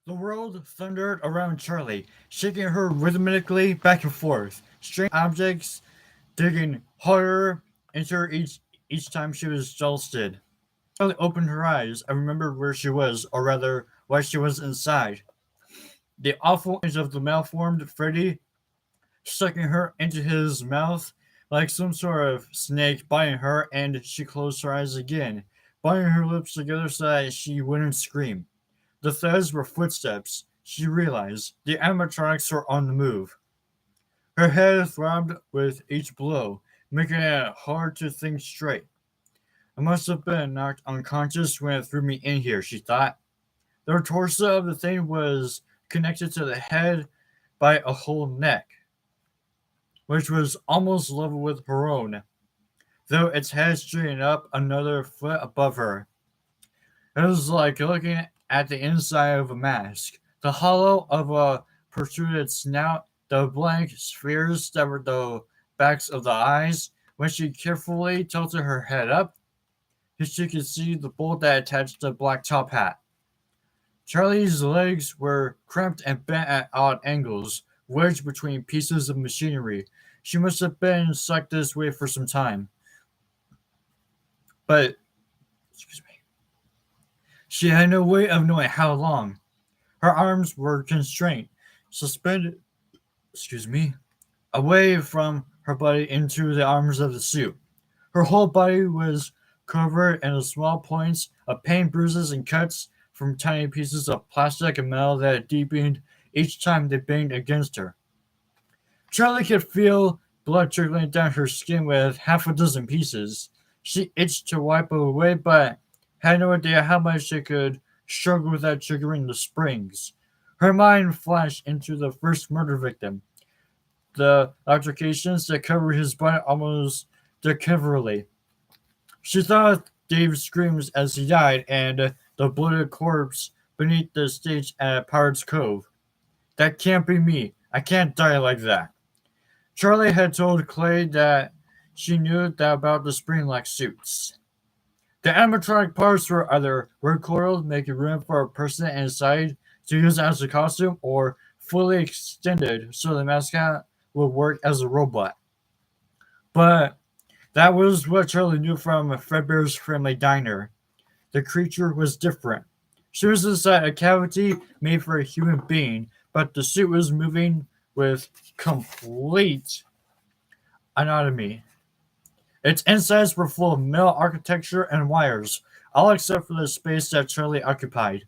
The world thundered around Charlie, shaking her rhythmically back and forth. Strange objects digging harder into her each time she was jolted. Charlie opened her eyes and remembered where she was, or rather, why she was inside. The awful image of the malformed Freddy sucking her into his mouth like some sort of snake biting her, and she closed her eyes again, binding her lips together so that she wouldn't scream. The thuds were footsteps. She realized the animatronics were on the move. Her head throbbed with each blow, making it hard to think straight. I must have been knocked unconscious when it threw me in here, she thought. The torso of the thing was connected to the head by a whole neck, which was almost level with her own, though its head straightened up another foot above her. It was like looking at the inside of a mask. The hollow of a protruded snout, the blank spheres that were the backs of the eyes. When she carefully tilted her head up, she could see the bolt that attached the black top hat. Charlie's legs were cramped and bent at odd angles, wedged between pieces of machinery. She must have been stuck this way for some time. But, excuse me, she had no way of knowing how long. Her arms were constrained, suspended, excuse me, away from her body into the arms of the suit. Her whole body was covered in small points of pain, bruises, and cuts from tiny pieces of plastic and metal that deepened each time they banged against her. Charlie could feel blood trickling down her skin with half a dozen pieces. She itched to wipe it away, but had no idea how much she could struggle without triggering the springs. Her mind flashed into the first murder victim, the altercations that covered his body almost decoverably. She thought of Dave's screams as he died and the bloated corpse beneath the stage at Pirates Cove. That can't be me. I can't die like that. Charlie had told Clay that she knew that about the spring-like suits. The animatronic parts were either recoiled, making room for a person inside to use as a costume, or fully extended so the mascot would work as a robot. But that was what Charlie knew from Fredbear's Friendly Diner. The creature was different. She was inside a cavity made for a human being, but the suit was moving with complete anatomy. Its insides were full of metal architecture and wires, all except for the space that Charlie occupied.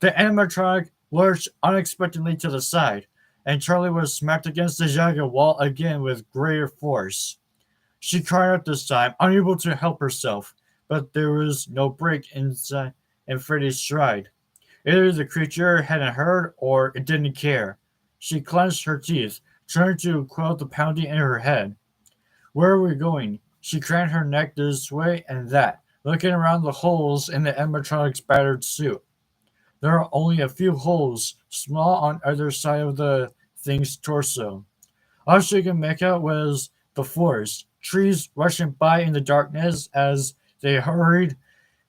The animatronic lurched unexpectedly to the side, and Charlie was smacked against the jagged wall again with greater force. She cried out this time, unable to help herself, but there was no break in Freddy's stride. Either the creature hadn't heard or it didn't care. She clenched her teeth, trying to quell the pounding in her head. Where are we going? She craned her neck this way and that, looking around the holes in the animatronic's battered suit. There are only a few holes, small on either side of the thing's torso. All she could make out was the forest, trees rushing by in the darkness as they hurried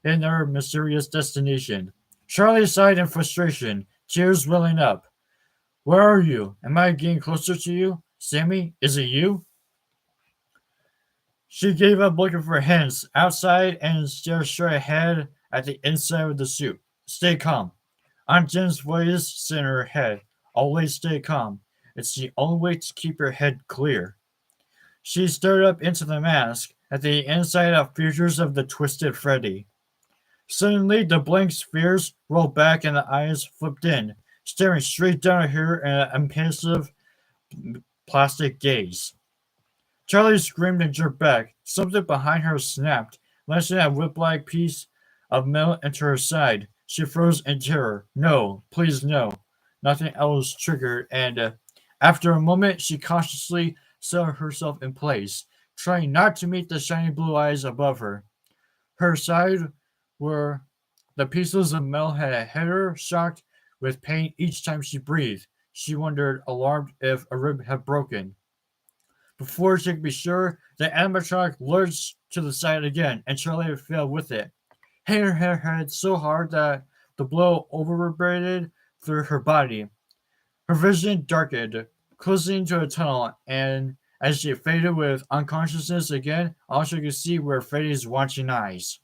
in their mysterious destination. Charlie sighed in frustration, tears welling up. Where are you? Am I getting closer to you? Sammy, is it you? She gave up looking for hints outside and stared straight ahead at the inside of the suit. Stay calm. Aunt Jen's voice in her head. Always stay calm. It's the only way to keep your head clear. She stared up into the mask at the inside of features of the twisted Freddy. Suddenly, the blank spheres rolled back and the eyes flipped in, staring straight down at her in an impassive plastic gaze. Charlie screamed and jerked back. Something behind her snapped, launching a whip-like piece of metal into her side. She froze in terror. No, please no. Nothing else triggered, and after a moment, she cautiously set herself in place, trying not to meet the shiny blue eyes above her. Her side where the pieces of metal had hit her, shocked with pain each time she breathed. She wondered, alarmed, if a rib had broken. Before she could be sure, the animatronic lurched to the side again, and Charlie fell with it, hitting her head so hard that the blow reverberated through her body. Her vision darkened, closing to a tunnel, and as she faded with unconsciousness again, all she could see were Freddy's watching eyes.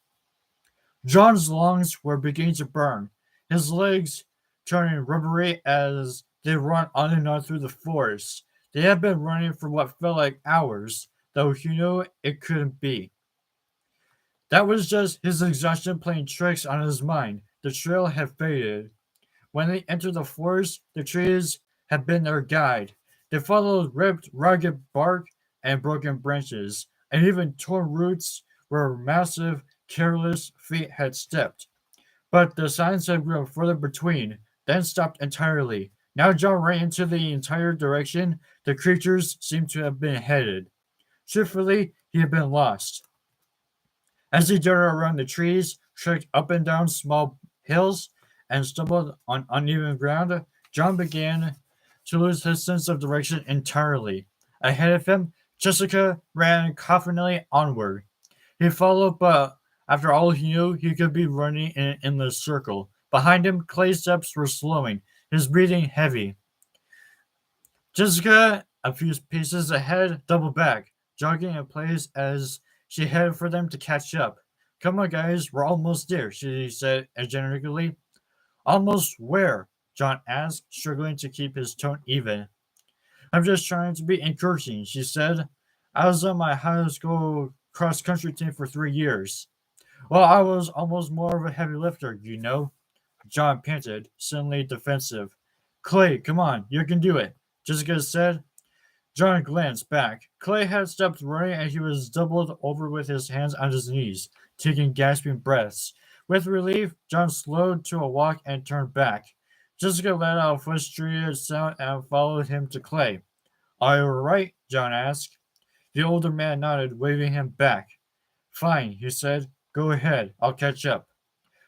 John's lungs were beginning to burn, his legs turning rubbery as they ran on and on through the forest. They had been running for what felt like hours, though he knew it couldn't be. That was just his exhaustion playing tricks on his mind. The trail had faded. When they entered the forest, the trees had been their guide. They followed ripped, rugged bark and broken branches, and even torn roots where massive, careless feet had stepped. But the signs had grown further between, then stopped entirely. Now John ran into the entire direction the creatures seemed to have been headed. Truthfully, he had been lost. As he darted around the trees, trekked up and down small hills, and stumbled on uneven ground, John began to lose his sense of direction entirely. Ahead of him, Jessica ran confidently onward. He followed, but after all he knew, he could be running in an endless circle. Behind him, Clay's steps were slowing, his breathing heavy. Jessica, a few paces ahead, doubled back, jogging in place as she headed for them to catch up. Come on, guys, we're almost there, she said energetically. Almost where? John asked, struggling to keep his tone even. I'm just trying to be encouraging, she said. I was on my high school cross country team for 3 years. Well, I was almost more of a heavy lifter, you know. John panted, suddenly defensive. Clay, come on, you can do it, Jessica said. John glanced back. Clay had stopped running and he was doubled over with his hands on his knees, taking gasping breaths. With relief, John slowed to a walk and turned back. Jessica let out a frustrated sound and followed him to Clay. Are you all right? John asked. The older man nodded, waving him back. Fine, he said. Go ahead. I'll catch up.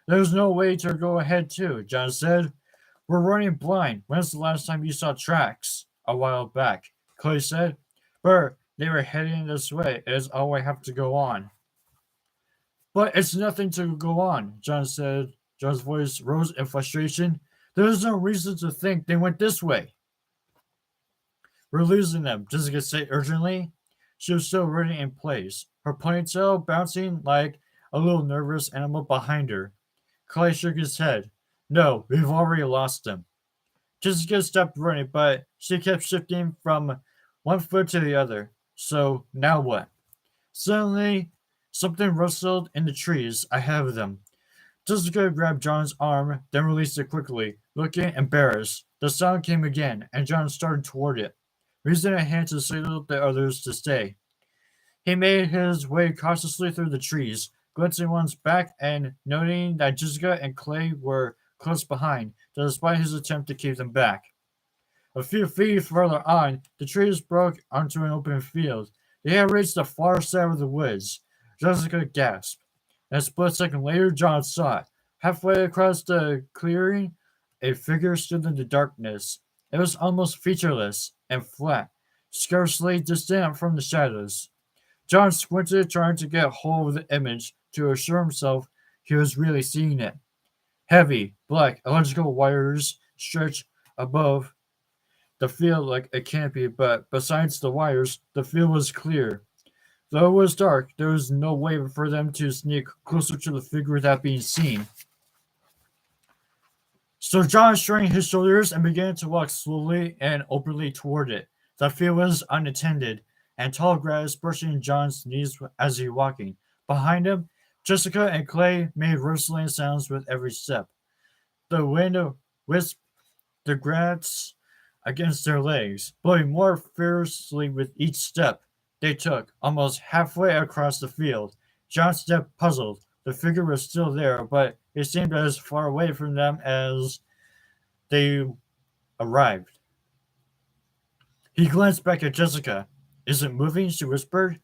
There's no way to go ahead, too, John said. We're running blind. When's the last time you saw tracks? A while back, Clay said. Bert, they were heading this way. It is all I have to go on. But it's nothing to go on, John said. John's voice rose in frustration. There's no reason to think they went this way. We're losing them, Jessica said urgently. She was still running in place, her ponytail bouncing like a little nervous animal behind her. Clay shook his head. No, we've already lost them. Jessica stopped running, but she kept shifting from one foot to the other. So, now what? Suddenly, something rustled in the trees ahead of them. Jessica grabbed John's arm, then released it quickly, looking embarrassed. The sound came again, and John started toward it, raising a hand to signal the others to stay. He made his way cautiously through the trees, glancing once back and noting that Jessica and Clay were close behind, despite his attempt to keep them back. A few feet further on, the trees broke onto an open field. They had reached the far side of the woods. Jessica gasped. And a split second later, John saw it. Halfway across the clearing, a figure stood in the darkness. It was almost featureless and flat, scarcely distant from the shadows. John squinted, trying to get hold of the image to assure himself he was really seeing it. Heavy, black electrical wires stretched above the field like a canopy, but besides the wires, the field was clear. Though it was dark, there was no way for them to sneak closer to the figure without being seen. So John straightened his shoulders and began to walk slowly and openly toward it. The field was unattended, and tall grass brushing John's knees as he walking. Behind him, Jessica and Clay made rustling sounds with every step. The wind whisked the grass against their legs, blowing more fiercely with each step they took. Almost halfway across the field, John stepped puzzled. The figure was still there, but it seemed as far away from them as they arrived. He glanced back at Jessica. Is it moving? She whispered.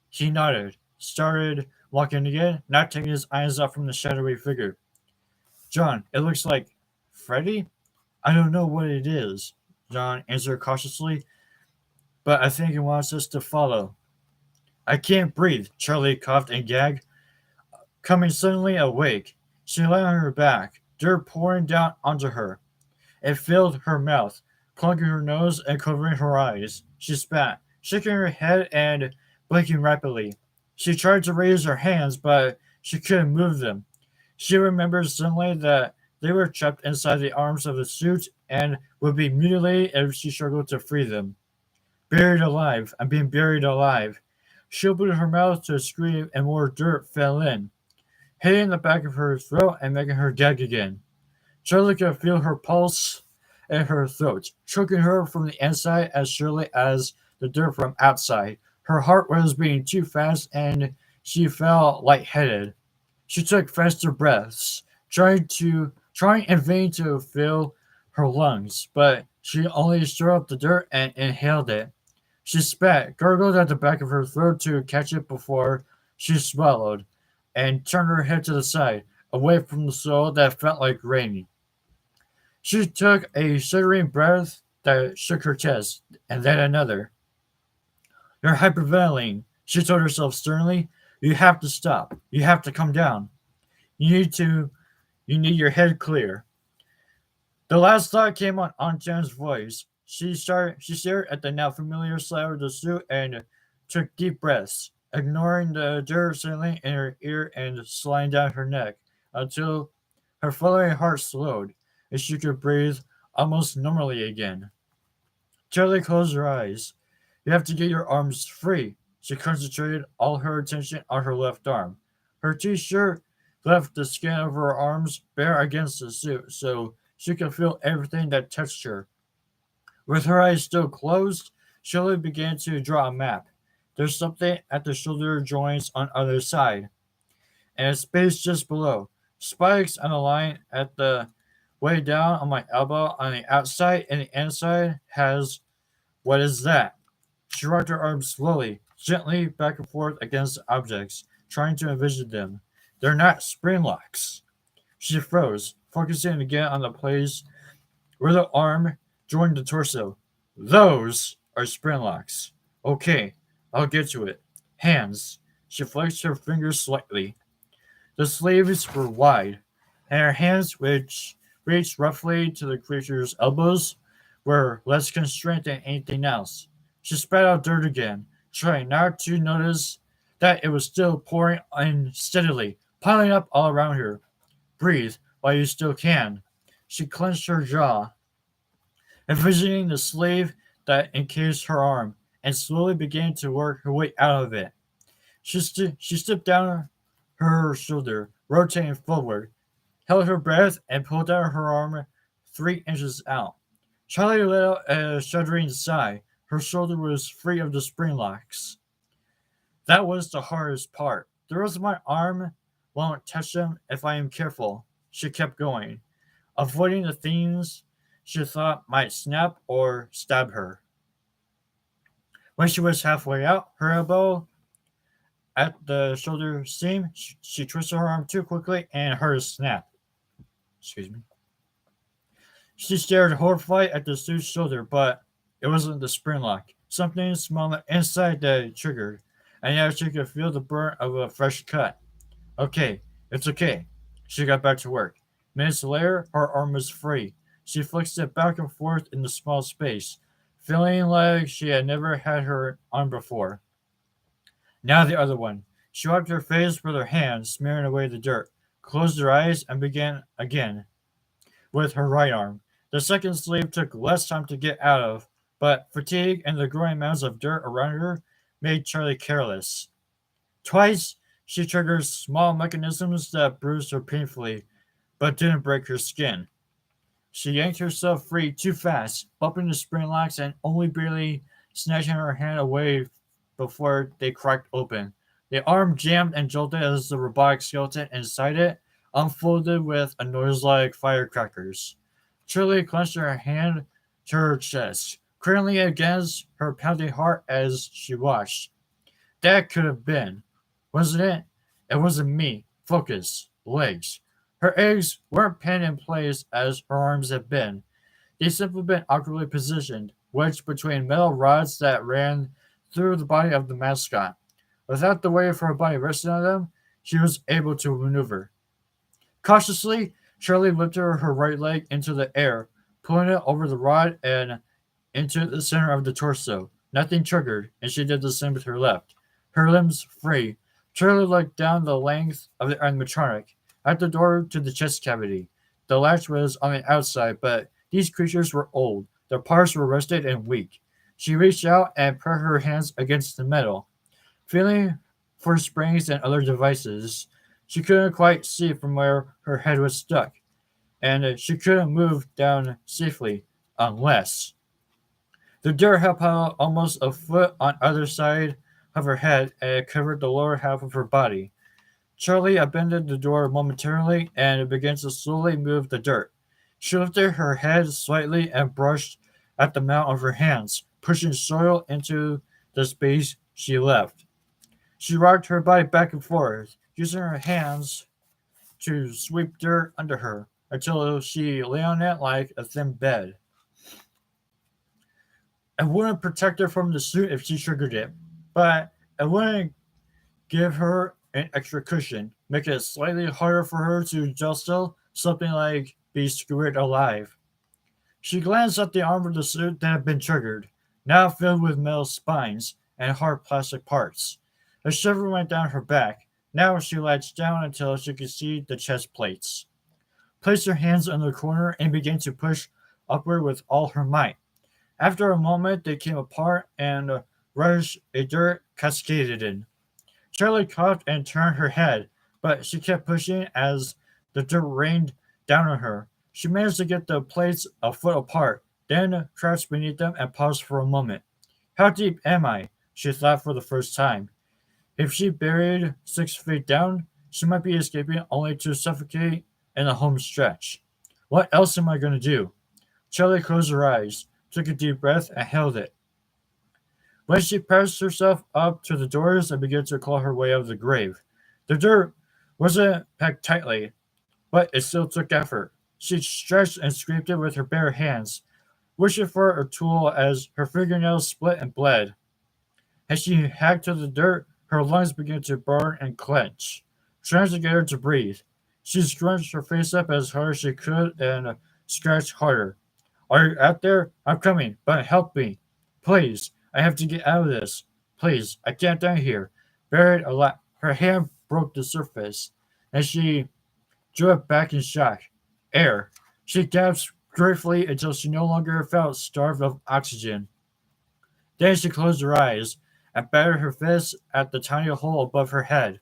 He nodded, started walking again, not taking his eyes off from the shadowy figure. John, it looks like Freddy? I don't know what it is, John answered cautiously, but I think it wants us to follow. I can't breathe, Charlie coughed and gagged. Coming suddenly awake, she lay on her back, dirt pouring down onto her. It filled her mouth, clogging her nose and covering her eyes. She spat, shaking her head and blinking rapidly. She tried to raise her hands, but she couldn't move them. She remembered suddenly that they were trapped inside the arms of the suit and would be mutilated if she struggled to free them. Buried alive. I'm being buried alive. She opened her mouth to scream and more dirt fell in, hitting the back of her throat and making her gag again. Charlie could feel her pulse in her throat, choking her from the inside as surely as the dirt from outside. Her heart was beating too fast and she felt lightheaded. She took faster breaths, trying in vain to fill her lungs, but she only stirred up the dirt and inhaled it. She spat, gurgled at the back of her throat to catch it before she swallowed, and turned her head to the side, away from the soil that felt like rain. She took a shuddering breath that shook her chest, and then another. You're hyperventilating, she told herself sternly. You have to stop. You have to come down. You need your head clear. The last thought came on Aunt Jan's voice. She stared at the now familiar slab of the suit and took deep breaths, ignoring the dirt settling in her ear and sliding down her neck until her fluttering heart slowed and she could breathe almost normally again. Charlie closed her eyes. You have to get your arms free. She concentrated all her attention on her left arm. Her t-shirt left the skin of her arms bare against the suit so she could feel everything that touched her. With her eyes still closed, Shirley began to draw a map. There's something at the shoulder joints on either side, and a space just below. Spikes on a line at the way down on my elbow on the outside, and the inside has what is that? She rocked her arms slowly, gently back and forth against objects, trying to envision them. They're not spring locks. She froze, focusing again on the place where the arm joined the torso. Those are spring locks. Okay, I'll get to it. Hands. She flexed her fingers slightly. The sleeves were wide, and her hands, which reached roughly to the creature's elbows, were less constrained than anything else. She spat out dirt again, trying not to notice that it was still pouring in steadily, piling up all around her. Breathe while you still can. She clenched her jaw, envisioning the sleeve that encased her arm, and slowly began to work her way out of it. She stepped down her shoulder, rotating forward, held her breath, and pulled out her arm 3 inches out. Charlie let out a shuddering sigh. Her shoulder was free of the spring locks. That was the hardest part. The rest of my arm won't touch them if I am careful. She kept going, avoiding the things she thought might snap or stab her. When she was halfway out, her elbow at the shoulder seam, she twisted her arm too quickly and hers snapped. Excuse me. She stared horrified at the suit's shoulder, but it wasn't the spring lock. Something small inside that it triggered, and now she could feel the burn of a fresh cut. Okay, it's okay. She got back to work. Minutes later, her arm was free. She flexed it back and forth in the small space, feeling like she had never had her on before. Now the other one. She wiped her face with her hand, smearing away the dirt, closed her eyes, and began again with her right arm. The second sleeve took less time to get out of, but fatigue and the growing mounds of dirt around her made Charlie careless. Twice, she triggered small mechanisms that bruised her painfully, but didn't break her skin. She yanked herself free too fast, bumping the spring locks and only barely snatching her hand away before they cracked open. The arm jammed and jolted as the robotic skeleton inside it unfolded with a noise like firecrackers. Shirley clenched her hand to her chest, cradling it against her pounding heart as she watched. That could have been, wasn't it? It wasn't me. Focus. Legs. Her eggs weren't pinned in place as her arms had been. They'd simply been awkwardly positioned, wedged between metal rods that ran through the body of the mascot. Without the weight of her body resting on them, she was able to maneuver. Cautiously, Charlie lifted her right leg into the air, pulling it over the rod and into the center of the torso. Nothing triggered, and she did the same with her left. Her limbs free. Charlie looked down the length of the animatronic, at the door to the chest cavity. The latch was on the outside, but these creatures were old. Their parts were rusted and weak. She reached out and put her hands against the metal, feeling for springs and other devices. She couldn't quite see from where her head was stuck, and she couldn't move down safely unless the dirt had piled almost a foot on either side of her head and it covered the lower half of her body. Charlie abandoned the door momentarily and began to slowly move the dirt. She lifted her head slightly and brushed at the mount of her hands, pushing soil into the space she left. She rocked her body back and forth, using her hands to sweep dirt under her until she lay on it like a thin bed. It wouldn't protect her from the suit if she triggered it, but it wouldn't give her an extra cushion, make it slightly harder for her to jostle something like be skewered alive. She glanced at the arm of the suit that had been triggered, now filled with metal spines and hard plastic parts. A shiver went down her back. Now she latched down until she could see the chest plates. Placed her hands in the corner and began to push upward with all her might. After a moment, they came apart and rush a dirt cascaded in. Charlie coughed and turned her head, but she kept pushing as the dirt rained down on her. She managed to get the plates a foot apart, then crouched beneath them and paused for a moment. How deep am I? She thought for the first time. If she buried 6 feet down, she might be escaping only to suffocate in the home stretch. What else am I going to do? Charlie closed her eyes, took a deep breath, and held it. When she pressed herself up to the doors and began to claw her way out of the grave, the dirt wasn't packed tightly, but it still took effort. She stretched and scraped it with her bare hands, wishing for a tool as her fingernails split and bled. As she hacked to the dirt, her lungs began to burn and clench, trying to get her to breathe. She scrunched her face up as hard as she could and scratched harder. Are you out there? I'm coming, but help me. Please, I have to get out of this. Please, I can't die here. Buried alive. Her hand broke the surface, and she drew it back in shock. Air. She gasped gratefully until she no longer felt starved of oxygen. Then she closed her eyes and battered her fist at the tiny hole above her head,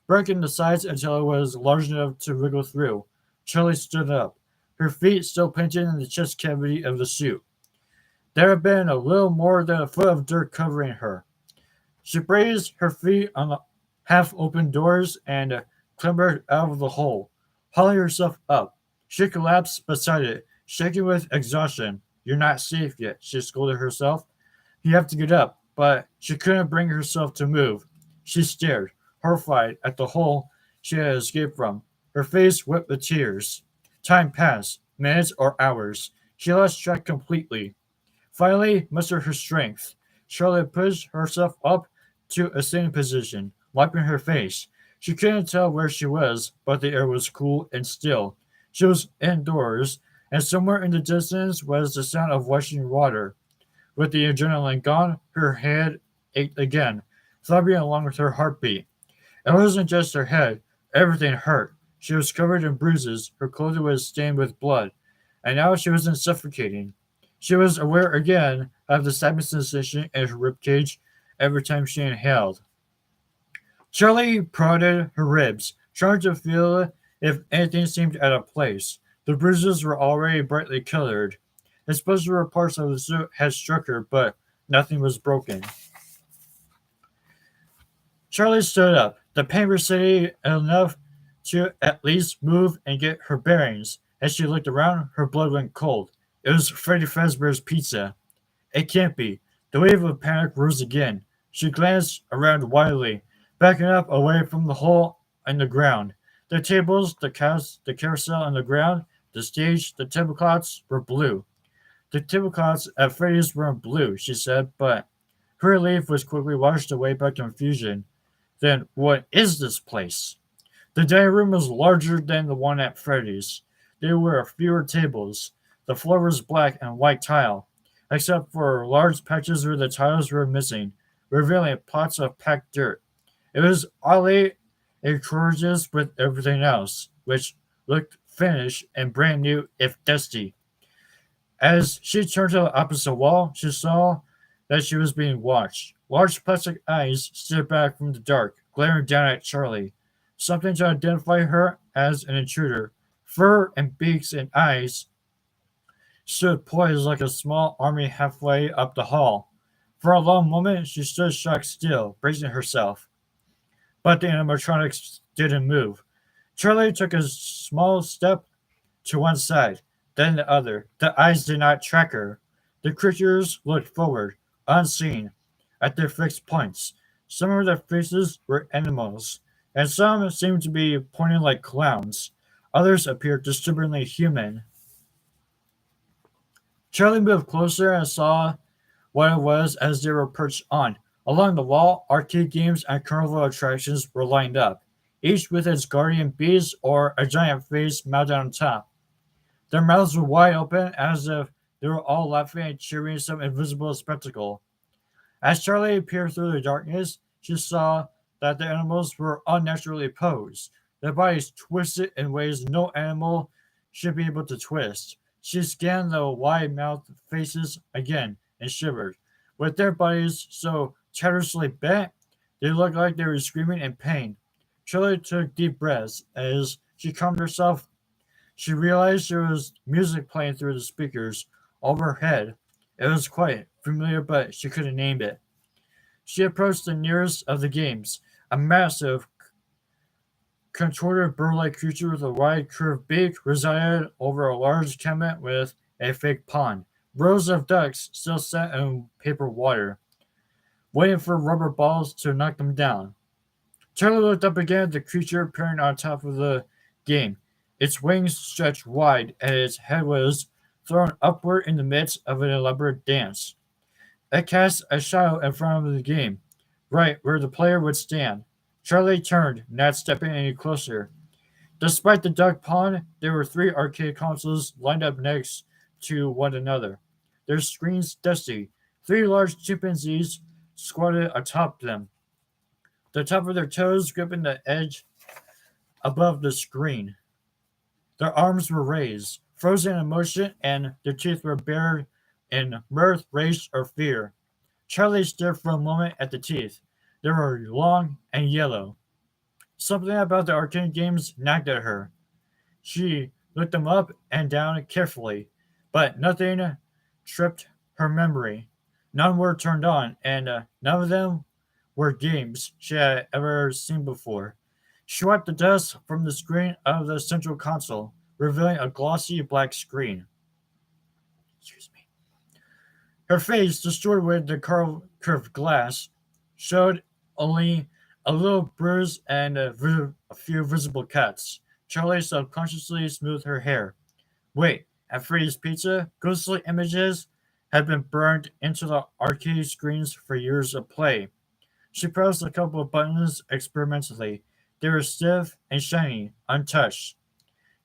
breaking the sides until it was large enough to wriggle through. Charlie stood up, her feet still pinching in the chest cavity of the suit. There had been a little more than a foot of dirt covering her. She braced her feet on the half-open doors and clambered out of the hole, hauling herself up. She collapsed beside it, shaking with exhaustion. You're not safe yet, she scolded herself. You have to get up, but she couldn't bring herself to move. She stared, horrified, at the hole she had escaped from. Her face wet with tears. Time passed, minutes or hours. She lost track completely. Finally, mustered her strength. Charlotte pushed herself up to a sitting position, wiping her face. She couldn't tell where she was, but the air was cool and still. She was indoors, and somewhere in the distance was the sound of washing water. With the adrenaline gone, her head ached again, throbbing along with her heartbeat. It wasn't just her head, everything hurt. She was covered in bruises, her clothing was stained with blood, and now she wasn't suffocating. She was aware again of the stabbing sensation in her ribcage every time she inhaled. Charlie prodded her ribs, trying to feel if anything seemed out of place. The bruises were already brightly colored. Exposure parts of the suit had struck her, but nothing was broken. Charlie stood up. The pain receded enough to at least move and get her bearings. As she looked around, her blood went cold. It was Freddy Fazbear's Pizza. It can't be. The wave of panic rose again. She glanced around wildly, backing up away from the hole in the ground. The tables, the carousel on the ground, the stage, the tablecloths were blue. The tablecloths at Freddy's weren't blue, she said, but her relief was quickly washed away by confusion. Then what is this place? The dining room was larger than the one at Freddy's. There were fewer tables. The floor was black and white tile, except for large patches where the tiles were missing, revealing plots of packed dirt. It was oddly encourages with everything else, which looked finished and brand new if dusty. As she turned to the opposite wall, she saw that she was being watched. Large plastic eyes stared back from the dark, glaring down at Charlie, something to identify her as an intruder. Fur and beaks and eyes stood poised like a small army halfway up the hall. For a long moment, she stood shocked still, bracing herself. But the animatronics didn't move. Charlie took a small step to one side, then the other. The eyes did not track her. The creatures looked forward, unseen, at their fixed points. Some of their faces were animals, and some seemed to be pointing like clowns. Others appeared disturbingly human. Charlie moved closer and saw what it was as they were perched on. Along the wall, arcade games and carnival attractions were lined up, each with its guardian beast or a giant face mounted on top. Their mouths were wide open as if they were all laughing and cheering some invisible spectacle. As Charlie peered through the darkness, she saw that the animals were unnaturally posed, their bodies twisted in ways no animal should be able to twist. She scanned the wide mouthed faces again and shivered. With their bodies so childishly bent, they looked like they were screaming in pain. Charlie took deep breaths as she calmed herself. She realized there was music playing through the speakers overhead. It was quiet, familiar, but she couldn't name it. She approached the nearest of the games, a massive, contorted bird-like creature with a wide, curved beak resided over a large cabinet with a fake pond. Rows of ducks still sat in paper water, waiting for rubber balls to knock them down. Charlie looked up again at the creature appearing on top of the game. Its wings stretched wide, and its head was thrown upward in the midst of an elaborate dance. It cast a shadow in front of the game, right where the player would stand. Charlie turned, not stepping any closer. Despite the duck pond, there were three arcade consoles lined up next to one another, their screens dusty. Three large chimpanzees squatted atop them, the top of their toes gripping the edge above the screen. Their arms were raised, frozen in motion, and their teeth were bared in mirth, rage, or fear. Charlie stared for a moment at the teeth. They were long and yellow. Something about the arcade games nagged at her. She looked them up and down carefully, but nothing tripped her memory. None were turned on, and none of them were games she had ever seen before. She wiped the dust from the screen of the central console, revealing a glossy black screen. Excuse me. Her face, distorted with the curved glass, showed only a little bruise and a few visible cuts. Charlie subconsciously smoothed her hair. Wait, at Freddy's Pizza, ghostly images had been burned into the arcade screens for years of play. She pressed a couple of buttons experimentally. They were stiff and shiny, untouched.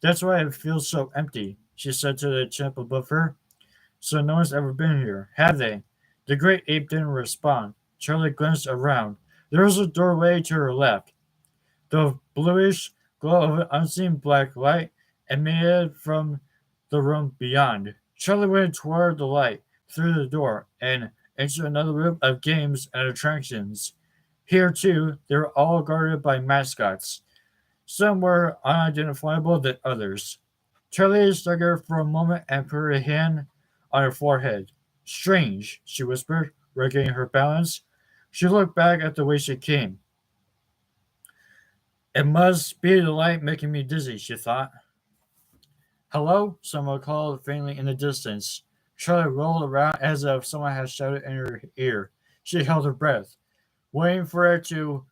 That's why it feels so empty, she said to the chimp above her. So no one's ever been here, have they? The great ape didn't respond. Charlie glanced around. There was a doorway to her left. The bluish glow of an unseen black light emanated from the room beyond. Charlie went toward the light, through the door, and into another room of games and attractions. Here, too, they were all guarded by mascots. Some were unidentifiable than others. Charlie stuck her for a moment and put her hand on her forehead. Strange, she whispered, regaining her balance. She looked back at the way she came. It must be the light making me dizzy, she thought. Hello? Someone called faintly in the distance. Charlie rolled around as if someone had shouted in her ear. She held her breath, waiting for it to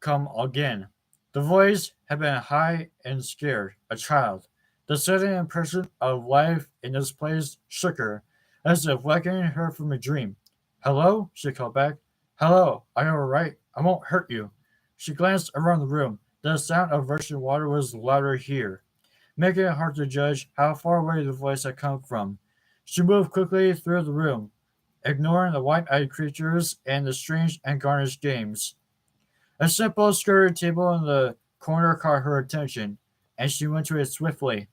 come again. The voice had been high and scared, a child. The sudden impression of life in this place shook her, as if waking her from a dream. Hello? She called back. Hello, are you alright? I won't hurt you. She glanced around the room. The sound of rushing water was louder here. making it hard to judge how far away the voice had come from. She moved quickly through the room, ignoring the white-eyed creatures and the strange and garnished games. A simple skirted table in the corner caught her attention, and she went to it swiftly.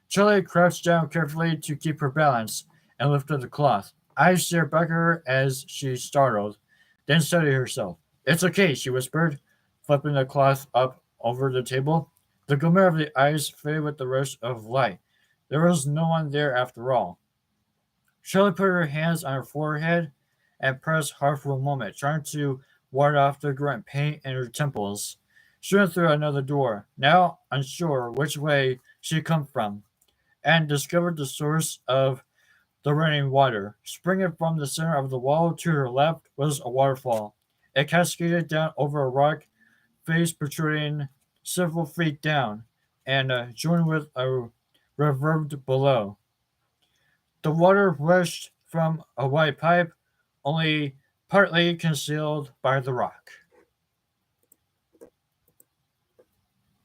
Charlie crouched down carefully to keep her balance and lifted the cloth. Eyes stared back at her as she startled, then steadied herself. "It's okay," she whispered, flipping the cloth up over the table. The glimmer of the eyes faded with the rush of light. There was no one there after all. Shelley put her hands on her forehead and pressed hard for a moment, trying to ward off the growing pain in her temples. She went through another door, now unsure which way she had come from, and discovered the source of the running water. Springing from the center of the wall to her left was a waterfall. It cascaded down over a rock face protruding several feet down, and joined with a reverbed below. The water rushed from a white pipe, only partly concealed by the rock.